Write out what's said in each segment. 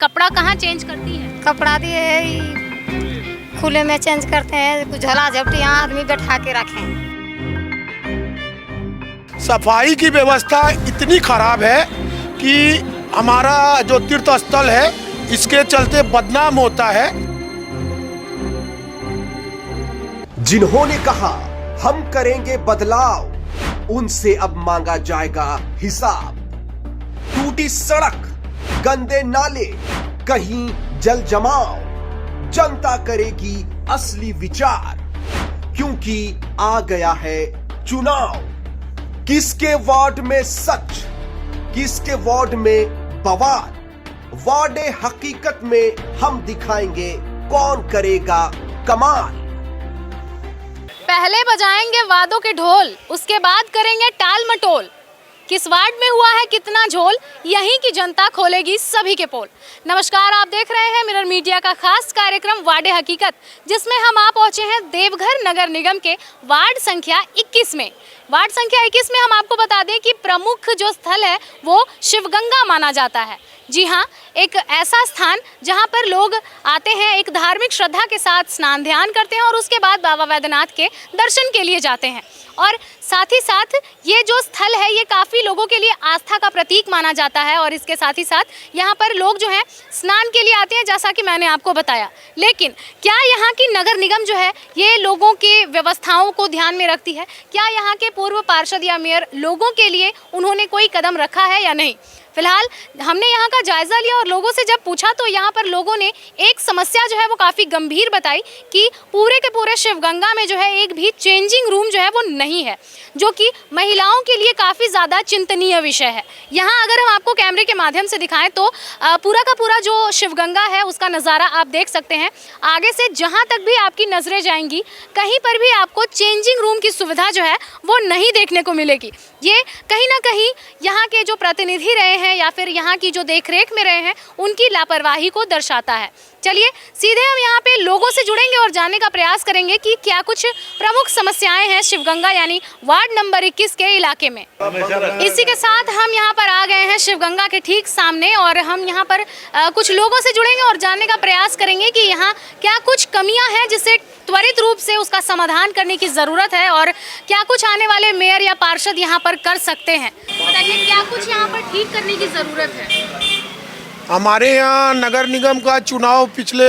कपड़ा कहाँ चेंज करती है? कपड़ा दिए खुले में चेंज करते हैं, कुछ झोला झपटी यहाँ आदमी बैठा के रखें। सफाई की व्यवस्था इतनी खराब है कि हमारा जो तीर्थ स्थल है इसके चलते बदनाम होता है। जिन्होंने कहा हम करेंगे बदलाव, उनसे अब मांगा जाएगा हिसाब। टूटी सड़क, गंदे नाले, कहीं जल जमाव, जनता करेगी असली विचार, क्योंकि आ गया है चुनाव। किसके वार्ड में सच, किसके वार्ड में बवाल, वार्ड हकीकत में हम दिखाएंगे कौन करेगा कमाल। पहले बजाएंगे वादों के ढोल, उसके बाद करेंगे टाल मटोल। किस वार्ड में हुआ है कितना झोल, यहीं की जनता खोलेगी सभी के पोल। नमस्कार, आप देख रहे हैं मिरर मीडिया का खास कार्यक्रम वार्ड हकीकत, जिसमें हम आ पहुंचे हैं देवघर नगर निगम के वार्ड संख्या 21 में। वार्ड संख्या 21 में हम आपको बता दें कि प्रमुख जो स्थल है वो शिवगंगा माना जाता है। जी हाँ, एक ऐसा स्थान जहाँ पर लोग आते हैं, एक धार्मिक श्रद्धा के साथ स्नान ध्यान करते हैं और उसके बाद बाबा वैद्यनाथ के दर्शन के लिए जाते हैं। और साथ ही साथ ये जो स्थल है ये काफ़ी लोगों के लिए आस्था का प्रतीक माना जाता है और इसके साथ ही साथ यहाँ पर लोग जो हैं स्नान के लिए आते हैं, जैसा कि मैंने आपको बताया। लेकिन क्या यहाँ की नगर निगम जो है ये लोगों के व्यवस्थाओं को ध्यान में रखती है? क्या यहाँ के पूर्व पार्षद या मेयर लोगों के लिए उन्होंने कोई कदम रखा है या नहीं? फिलहाल हमने यहाँ का जायजा लिया और लोगों से जब पूछा तो यहाँ पर लोगों ने एक समस्या जो है वो काफ़ी गंभीर बताई कि पूरे के पूरे शिवगंगा में जो है एक भी चेंजिंग रूम जो है वो नहीं है, जो कि महिलाओं के लिए काफ़ी ज़्यादा चिंतनीय विषय है। यहाँ अगर हम आपको कैमरे के माध्यम से दिखाएं तो पूरा का पूरा जो शिवगंगा है उसका नज़ारा आप देख सकते हैं। आगे से जहाँ तक भी आपकी नज़रें जाएंगी कहीं पर भी आपको चेंजिंग रूम की सुविधा जो है वो नहीं देखने को मिलेगी। ये कहीं ना कहीं यहाँ के जो प्रतिनिधि रहे हैं या फिर यहाँ की जो देखरेख में रहे हैं उनकी लापरवाही को दर्शाता है। चलिए सीधे हम यहाँ पे लोगों से जुड़ेंगे और जानने का प्रयास करेंगे कि क्या कुछ प्रमुख समस्याएं हैं शिवगंगा यानी वार्ड नंबर 21 के इलाके में। इसी के साथ हम यहाँ पर आ गए हैं शिवगंगा के ठीक सामने और हम यहाँ पर कुछ लोगों से जुड़ेंगे और जानने का प्रयास करेंगे कि यहाँ क्या कुछ कमियाँ हैं जिसे त्वरित रूप से उसका समाधान करने की ज़रूरत है और क्या कुछ आने वाले मेयर या पार्षद यहाँ पर कर सकते हैं। बताइए क्या कुछ यहाँ पर ठीक करने की ज़रूरत है? हमारे यहाँ नगर निगम का चुनाव पिछले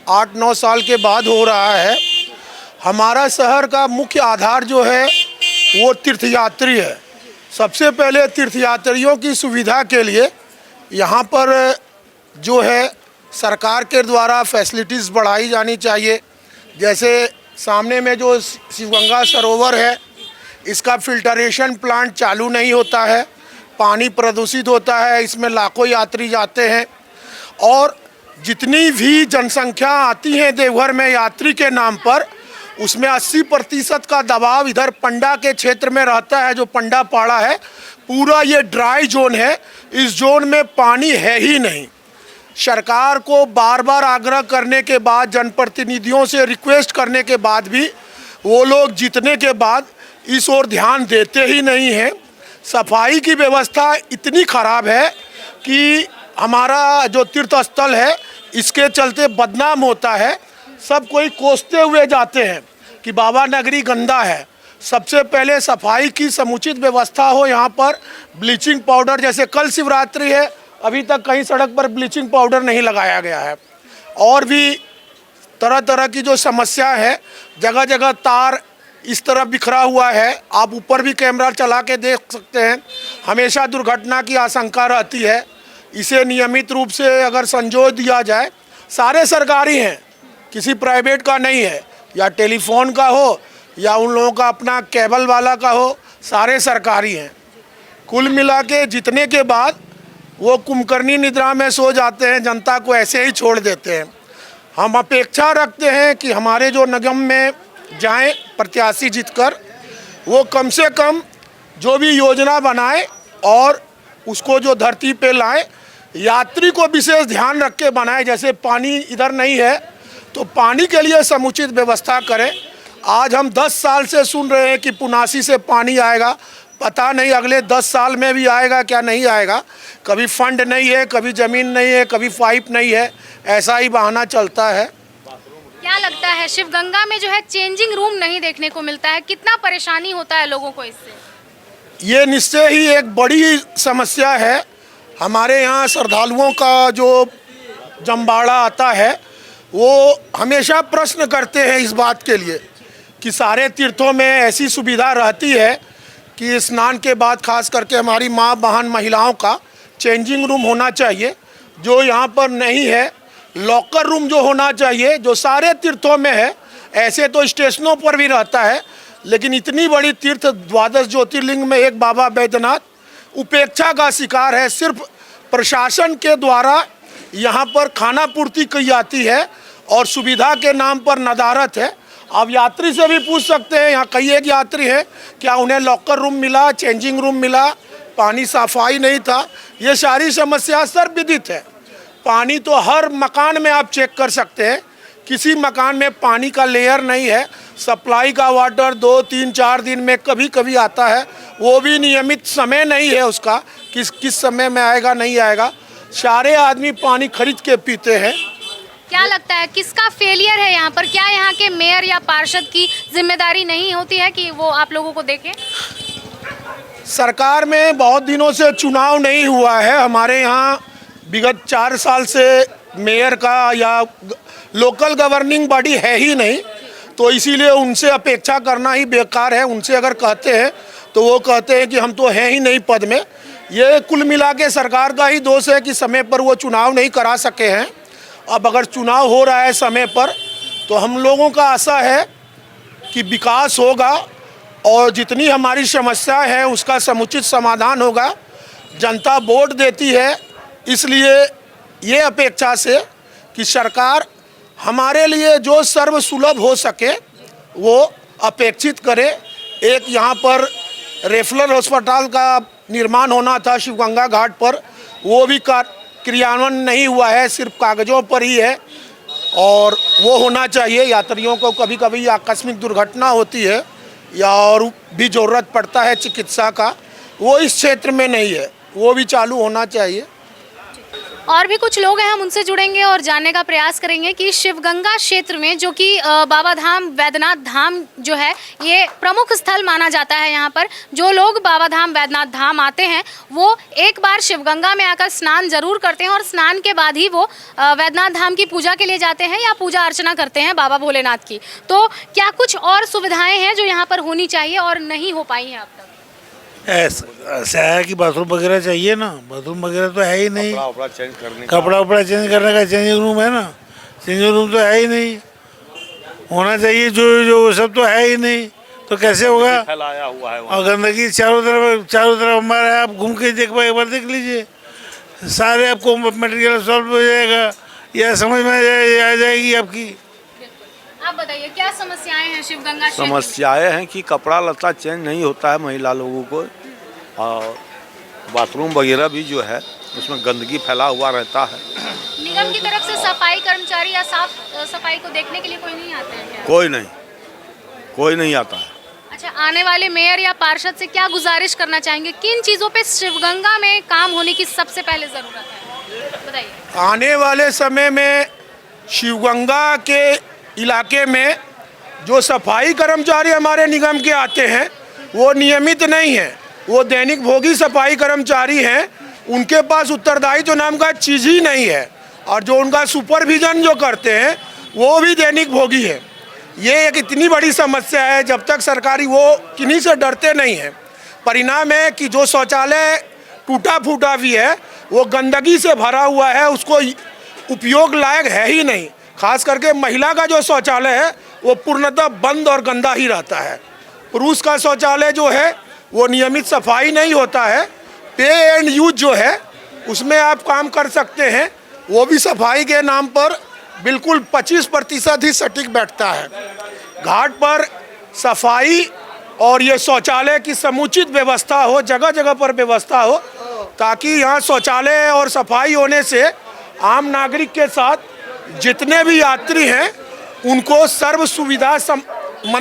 8-9 साल के बाद हो रहा है। हमारा शहर का मुख्य आधार जो है वो तीर्थयात्री है। सबसे पहले तीर्थयात्रियों की सुविधा के लिए यहाँ पर जो है सरकार के द्वारा फैसिलिटीज़ बढ़ाई जानी चाहिए। जैसे सामने में जो शिवगंगा सरोवर है इसका फिल्टरेशन प्लांट चालू नहीं होता है, पानी प्रदूषित होता है, इसमें लाखों यात्री जाते हैं और जितनी भी जनसंख्या आती है देवघर में यात्री के नाम पर उसमें 80% का दबाव इधर पंडा के क्षेत्र में रहता है। जो पंडा पाड़ा है पूरा ये ड्राई जोन है, इस जोन में पानी है ही नहीं। सरकार को बार बार आग्रह करने के बाद, जनप्रतिनिधियों से रिक्वेस्ट करने के बाद भी वो लोग जीतने के बाद इस ओर ध्यान देते ही नहीं हैं। सफाई की व्यवस्था इतनी खराब है कि हमारा जो तीर्थ स्थल है इसके चलते बदनाम होता है। सब कोई कोसते हुए जाते हैं कि बाबा नगरी गंदा है। सबसे पहले सफाई की समुचित व्यवस्था हो। यहाँ पर ब्लीचिंग पाउडर, जैसे कल शिवरात्रि है अभी तक कहीं सड़क पर ब्लीचिंग पाउडर नहीं लगाया गया है। और भी तरह तरह की जो समस्या है, जगह जगह तार इस तरह बिखरा हुआ है, आप ऊपर भी कैमरा चला के देख सकते हैं। हमेशा दुर्घटना की आशंका रहती है। इसे नियमित रूप से अगर संजो दिया जाए, सारे सरकारी हैं, किसी प्राइवेट का नहीं है, या टेलीफोन का हो या उन लोगों का अपना केबल वाला का हो, सारे सरकारी हैं। कुल मिला के जीतने के बाद वो कुंभकर्णी निद्रा में सो जाते हैं, जनता को ऐसे ही छोड़ देते हैं। हम अपेक्षा रखते हैं कि हमारे जो निगम में जाएं प्रत्याशी जीतकर, वो कम से कम जो भी योजना बनाए और उसको जो धरती पे लाए, यात्री को विशेष ध्यान रख के बनाए। जैसे पानी इधर नहीं है तो पानी के लिए समुचित व्यवस्था करें। आज हम 10 साल से सुन रहे हैं कि पुनासी से पानी आएगा, पता नहीं अगले 10 साल में भी आएगा क्या नहीं आएगा। कभी फंड नहीं है, कभी ज़मीन नहीं है, कभी पाइप नहीं है, ऐसा ही बहाना चलता है। क्या लगता है शिवगंगा में जो है चेंजिंग रूम नहीं देखने को मिलता है, कितना परेशानी होता है लोगों को इससे? ये निश्चय ही एक बड़ी समस्या है। हमारे यहाँ श्रद्धालुओं का जो जमबाड़ा आता है वो हमेशा प्रश्न करते हैं इस बात के लिए कि सारे तीर्थों में ऐसी सुविधा रहती है कि स्नान के बाद खास करके हमारी माँ बहन महिलाओं का चेंजिंग रूम होना चाहिए, जो यहाँ पर नहीं है। लॉकर रूम जो होना चाहिए, जो सारे तीर्थों में है। ऐसे तो स्टेशनों पर भी रहता है, लेकिन इतनी बड़ी तीर्थ 12 ज्योतिर्लिंग में एक बाबा बैद्यनाथ उपेक्षा का शिकार है। सिर्फ प्रशासन के द्वारा यहाँ पर खाना पूर्ति की जाती है और सुविधा के नाम पर नदारत है। आप यात्री से भी पूछ सकते हैं, यहाँ कई एक यात्री हैं, क्या उन्हें लॉकर रूम मिला, चेंजिंग रूम मिला, पानी सफाई नहीं था। ये सारी समस्या सर्वविदित है। पानी तो हर मकान में आप चेक कर सकते हैं, किसी मकान में पानी का लेयर नहीं है। सप्लाई का वाटर 2, 3, 4 दिन में कभी कभी आता है, वो भी नियमित समय नहीं है उसका, किस समय में आएगा नहीं आएगा। सारे आदमी पानी खरीद के पीते हैं। क्या लगता है किसका फेलियर है यहाँ पर? क्या यहाँ के मेयर या पार्षद की जिम्मेदारी नहीं होती है कि वो आप लोगों को देखें? सरकार में बहुत दिनों से चुनाव नहीं हुआ है। हमारे यहाँ विगत 4 साल से मेयर का या लोकल गवर्निंग बॉडी है ही नहीं, तो इसीलिए उनसे अपेक्षा करना ही बेकार है। उनसे अगर कहते हैं तो वो कहते हैं कि हम तो हैं ही नहीं पद में। ये कुल मिला के सरकार का ही दोष है कि समय पर वो चुनाव नहीं करा सके हैं। अब अगर चुनाव हो रहा है समय पर, तो हम लोगों का आशा है कि विकास होगा और जितनी हमारी समस्या है उसका समुचित समाधान होगा। जनता वोट देती है, इसलिए ये अपेक्षा से कि सरकार हमारे लिए जो सर्व सुलभ हो सके वो अपेक्षित करे। एक यहाँ पर रेफरल अस्पताल का निर्माण होना था शिवगंगा घाट पर, वो भी क्रियान्वयन नहीं हुआ है, सिर्फ कागज़ों पर ही है और वो होना चाहिए। यात्रियों को कभी कभी आकस्मिक दुर्घटना होती है या और भी ज़रूरत पड़ता है चिकित्सा का, वो इस क्षेत्र में नहीं है, वो भी चालू होना चाहिए। और भी कुछ लोग हैं, हम उनसे जुड़ेंगे और जानने का प्रयास करेंगे कि शिवगंगा क्षेत्र में जो कि बाबा धाम वैद्यनाथ धाम जो है ये प्रमुख स्थल माना जाता है। यहाँ पर जो लोग बाबा धाम वैद्यनाथ धाम आते हैं वो एक बार शिवगंगा में आकर स्नान जरूर करते हैं और स्नान के बाद ही वो वैद्यनाथ धाम की पूजा के लिए जाते हैं या पूजा अर्चना करते हैं बाबा भोलेनाथ की। तो क्या कुछ और सुविधाएँ हैं जो यहाँ पर होनी चाहिए और नहीं हो पाई हैं अब तक? ऐसा है कि बाथरूम वगैरह चाहिए ना, बाथरूम वगैरह तो है ही नहीं। कपड़ा उपड़ा चेंज करने का चेंजिंग रूम है ना, चेंजिंग रूम तो है ही नहीं। होना चाहिए जो सब तो है ही नहीं, तो कैसे होगा? फैलाया हुआ है और गंदगी चारों तरफ हमारा, आप घूम के एक बार देख लीजिए, सारे आपको मटेरियल सॉल्व हो जाएगा या समझ में आ जाएगी आपकी। आप बताइए क्या समस्याएं हैं शिवगंगा क्षेत्र में? समस्याएं हैं कि कपड़ा लत्ता चेंज नहीं होता है महिला लोगों को, और बाथरूम वगैरह भी जो है उसमें गंदगी फैला हुआ रहता है। निगम की तरफ से सफाई कर्मचारी या साफ सफाई को देखने के लिए कोई नहीं आते हैं क्या? कोई नहीं आता है। अच्छा, आने वाले मेयर या पार्षद से क्या गुजारिश करना चाहेंगे? किन चीज़ों पे शिवगंगा में काम होने की सबसे पहले ज़रूरत है, बताइए। आने वाले समय में शिवगंगा के इलाके में जो सफाई कर्मचारी हमारे निगम के आते हैं वो नियमित नहीं है, वो दैनिक भोगी सफाई कर्मचारी हैं। उनके पास उत्तरदायित्व नाम का चीज़ ही नहीं है, और जो उनका सुपरविजन जो करते हैं वो भी दैनिक भोगी है। ये एक इतनी बड़ी समस्या है, जब तक सरकारी वो किन्हीं से डरते नहीं हैं। परिणाम है कि जो शौचालय टूटा फूटा भी है वो गंदगी से भरा हुआ है, उसको उपयोग लायक है ही नहीं। खास करके महिला का जो शौचालय है वो पूर्णतः बंद और गंदा ही रहता है। पुरुष का शौचालय जो है वो नियमित सफाई नहीं होता है। पे एंड यूज जो है उसमें आप काम कर सकते हैं, वो भी सफाई के नाम पर बिल्कुल 25% ही सटीक बैठता है। घाट पर सफाई और ये शौचालय की समुचित व्यवस्था हो, जगह जगह पर व्यवस्था हो, ताकि यहाँ शौचालय और सफाई होने से आम नागरिक के साथ जितने भी यात्री हैं उनको सर्व सुविधा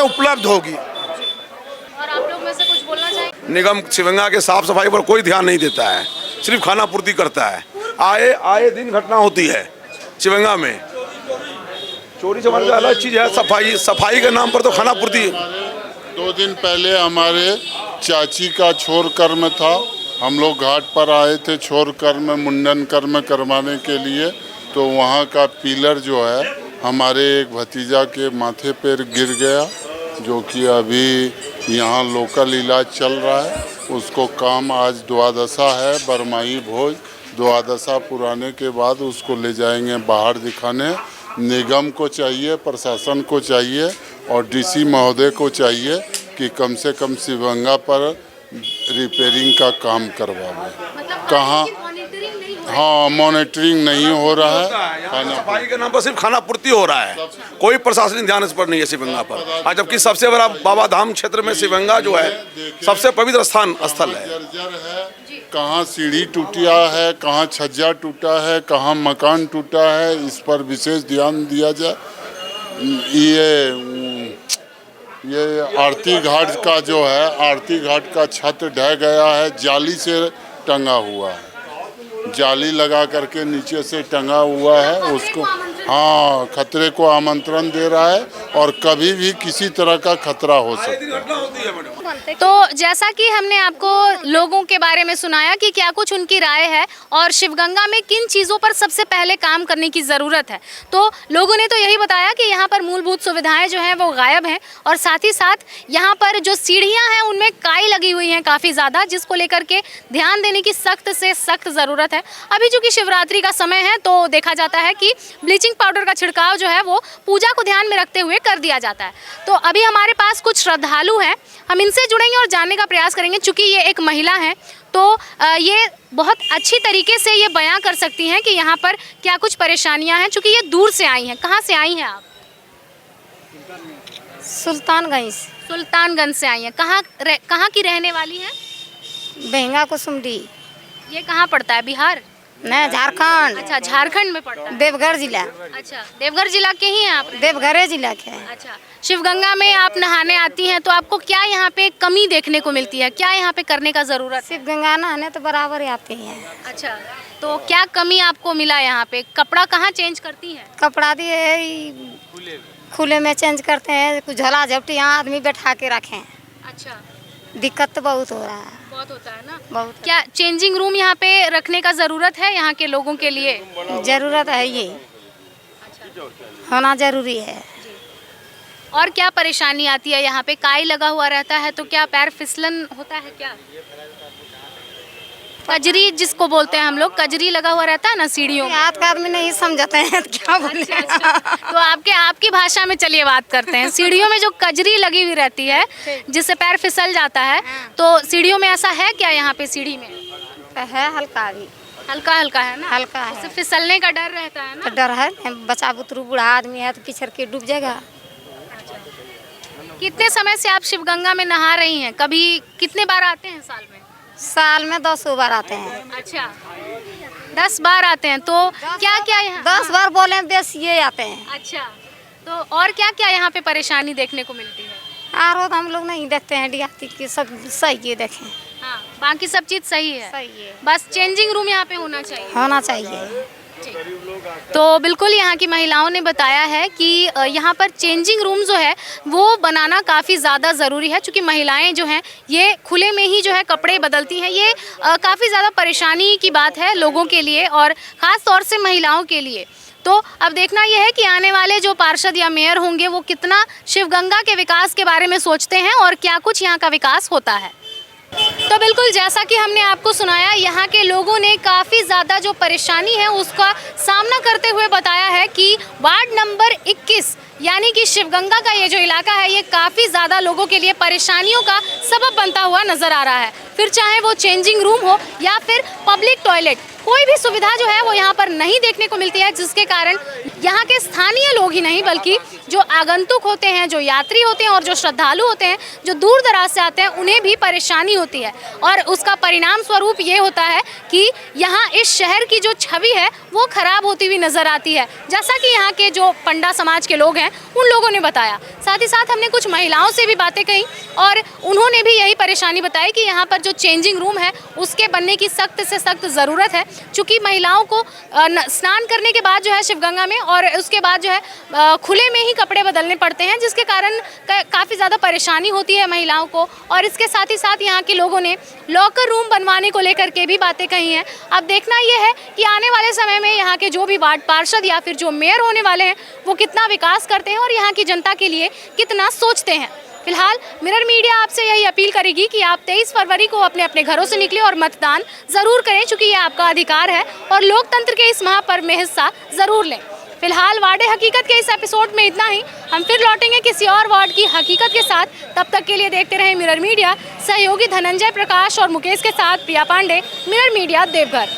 उपलब्ध होगी। और आप लोग में से कुछ बोलना चाहिए? निगम शिवगंगा के साफ सफाई पर कोई ध्यान नहीं देता है, सिर्फ खाना पूर्ति करता है। आए दिन घटना होती है शिवगंगा में, चोरी चमारी का अलग चीज़ है, सफाई के नाम पर तो खाना पूर्ति। 2 दिन पहले हमारे चाची का छोर कर्म था, हम लोग घाट पर आए थे छोर कर्म मुंडन कर्म करवाने के लिए। तो वहाँ का पिलर जो है हमारे एक भतीजा के माथे पर गिर गया, जो कि अभी यहाँ लोकल इलाज चल रहा है। उसको काम आज द्वादशा है, बरमाही भोज द्वादशा पुराने के बाद उसको ले जाएंगे बाहर दिखाने। निगम को चाहिए, प्रशासन को चाहिए और डीसी महोदय को चाहिए कि कम से कम शिवगंगा पर रिपेयरिंग का काम करवावे। कहाँ हाँ मॉनिटरिंग नहीं हो रहा है, सफाई के नाम पर सिर्फ खाना पूर्ति हो रहा है, कोई प्रशासनिक ध्यान इस पर नहीं है शिवगंगा पर। आज जबकि सबसे बड़ा बाबा धाम क्षेत्र में शिवगंगा जो है सबसे पवित्र स्थल है। कहाँ सीढ़ी टूटा है, कहाँ छज्जा टूटा है, कहाँ मकान टूटा है, इस पर विशेष ध्यान दिया जाए। ये आरती घाट का जो है, आरती घाट का छत ढह गया है, जाली से टंगा हुआ है, जाली लगा करके नीचे से टंगा हुआ है। उसको हाँ खतरे को आमंत्रण दे रहा है और कभी भी किसी तरह का खतरा हो सकता है। तो जैसा कि हमने आपको लोगों के बारे में सुनाया कि क्या कुछ उनकी राय है और शिवगंगा में किन चीज़ों पर सबसे पहले काम करने की ज़रूरत है, तो लोगों ने तो यही बताया कि यहाँ पर मूलभूत सुविधाएं जो हैं वो गायब हैं और साथ ही साथ यहाँ पर जो सीढ़ियाँ हैं उनमें काई लगी हुई हैं काफ़ी ज़्यादा, जिसको लेकर के ध्यान देने की सख्त से सख्त ज़रूरत है। अभी चूँकि शिवरात्रि का समय है तो देखा जाता है कि ब्लीचिंग पाउडर का छिड़काव जो है वो पूजा को ध्यान में रखते हुए कर दिया जाता है। तो अभी हमारे पास कुछ श्रद्धालु हैं, हम इनसे जुड़ेंगे और जानने का प्रयास करेंगे। चूँकि ये एक महिला है तो ये बहुत अच्छी तरीके से ये बयां कर सकती हैं कि यहाँ पर क्या कुछ परेशानियाँ हैं, चूँकि ये दूर से आई हैं। कहाँ से आई हैं आप? सुल्तानगंज से आई हैं। कहाँ की रहने वाली हैं? बेंगा कुसुमडी। ये कहाँ पड़ता है? बिहार? नहीं, झारखंड। अच्छा, झारखंड में पड़ता है। देवघर जिला। अच्छा, देवघर जिला के ही हैं आप? देवघर जिला के हैं। अच्छा, शिवगंगा में आप नहाने आती हैं तो आपको क्या यहाँ पे कमी देखने को मिलती है, क्या यहाँ पे करने का ज़रूरत है? शिवगंगा नहाने तो बराबर ही आते हैं। अच्छा, तो क्या कमी आपको मिला यहाँ पे? कपड़ा कहाँ चेंज करती हैं? कपड़ा दिए खुले में चेंज करते हैं, कुछ झोला झपटी यहाँ आदमी बैठा के रखें। अच्छा, दिक्कत तो बहुत हो रहा है। बहुत होता है ना? बहुत। क्या चेंजिंग रूम यहाँ पे रखने का ज़रूरत है यहाँ के लोगों के लिए? जरूरत है, ये होना जरूरी है। और क्या परेशानी आती है यहाँ पे? काई लगा हुआ रहता है तो क्या पैर फिसलन होता है क्या? कजरी जिसको बोलते हैं हम लोग, कजरी लगा हुआ रहता है ना सीढ़ियों में। हाथ का आदमी नहीं समझते हैं तो क्या बोले। तो आपकी भाषा में चलिए बात करते हैं। सीढ़ियों में जो कजरी लगी हुई रहती है जिससे पैर फिसल जाता है, तो सीढ़ियों में ऐसा है क्या? यहाँ पे सीढ़ी में है हल्का भी, हल्का हल्का है ना? हल्का है। उससे फिसलने का डर रहता है ना? तो डर है, बच्चा बुतरू बूढ़ा आदमी है तो पिछड़ के डूब जाएगा। कितने समय से आप शिवगंगा में नहा रही हैं? कभी कितने बार आते हैं साल में? साल में 10 बार आते हैं। अच्छा, 10 बार आते हैं। तो क्या क्या यहाँ 10 बार बोले बेस ये आते हैं। अच्छा, तो और क्या क्या यहाँ पे परेशानी देखने को मिलती है? आरो तो हम लोग नहीं देखते हैं, डिहाती की सब सही है देखें। हाँ, बाकी सब चीज़ सही है, सही है, बस चेंजिंग रूम यहाँ पे होना चाहिए। होना चाहिए। तो बिल्कुल यहाँ की महिलाओं ने बताया है कि यहाँ पर चेंजिंग रूम जो है वो बनाना काफ़ी ज़्यादा ज़रूरी है, क्योंकि महिलाएं जो हैं ये खुले में ही जो है कपड़े बदलती हैं। ये काफ़ी ज़्यादा परेशानी की बात है लोगों के लिए और ख़ास तौर से महिलाओं के लिए। तो अब देखना यह है कि आने वाले जो पार्षद या मेयर होंगे वो कितना शिवगंगा के विकास के बारे में सोचते हैं और क्या कुछ यहाँ का विकास होता है। तो बिल्कुल जैसा कि हमने आपको सुनाया, यहाँ के लोगों ने काफ़ी ज़्यादा जो परेशानी है उसका सामना करते हुए बताया है कि वार्ड नंबर 21 यानी कि शिवगंगा का ये जो इलाका है ये काफ़ी ज़्यादा लोगों के लिए परेशानियों का सबब बनता हुआ नज़र आ रहा है। फिर चाहे वो चेंजिंग रूम हो या फिर पब्लिक टॉयलेट, कोई भी सुविधा जो है वो यहाँ पर नहीं देखने को मिलती है, जिसके कारण यहाँ के स्थानीय लोग ही नहीं बल्कि जो आगंतुक होते हैं, जो यात्री होते हैं और जो श्रद्धालु होते हैं, जो दूर दराज से आते हैं, उन्हें भी परेशानी होती है। और उसका परिणाम स्वरूप ये होता है कि यहाँ इस शहर की जो छवि है वो खराब होती हुई नजर आती है, जैसा कि यहाँ के जो पंडा समाज के लोग हैं उन लोगों ने बताया। साथ ही साथ हमने कुछ महिलाओं से भी बातें कही और उन्होंने भी यही परेशानी बताई कि यहाँ पर जो चेंजिंग रूम है उसके बनने की सख्त से सख्त ज़रूरत है, चूँकि महिलाओं को स्नान करने के बाद जो है शिवगंगा में और उसके बाद जो है खुले में ही कपड़े बदलने पड़ते हैं, जिसके कारण काफ़ी ज़्यादा परेशानी होती है महिलाओं को। और इसके साथ ही साथ यहाँ के लोगों ने लॉकर रूम बनवाने को लेकर के भी बातें कही हैं। अब देखना ये है कि आने वाले समय में यहाँ के जो भी वार्ड पार्षद या फिर जो मेयर होने वाले हैं वो कितना विकास करते हैं और यहाँ की जनता के लिए कितना सोचते हैं। फिलहाल मिरर मीडिया आपसे यही अपील करेगी कि आप 23 फरवरी को अपने अपने घरों से निकलें और मतदान ज़रूर करें, चूँकि ये आपका अधिकार है और लोकतंत्र के इस महापर्व में हिस्सा ज़रूर लें। फिलहाल वार्डे हकीकत के इस एपिसोड में इतना ही। हम फिर लौटेंगे किसी और वार्ड की हकीकत के साथ। तब तक के लिए देखते रहें मिरर मीडिया। सहयोगी धनंजय प्रकाश और मुकेश के साथ प्रिया पांडे, मिरर मीडिया, देवघर।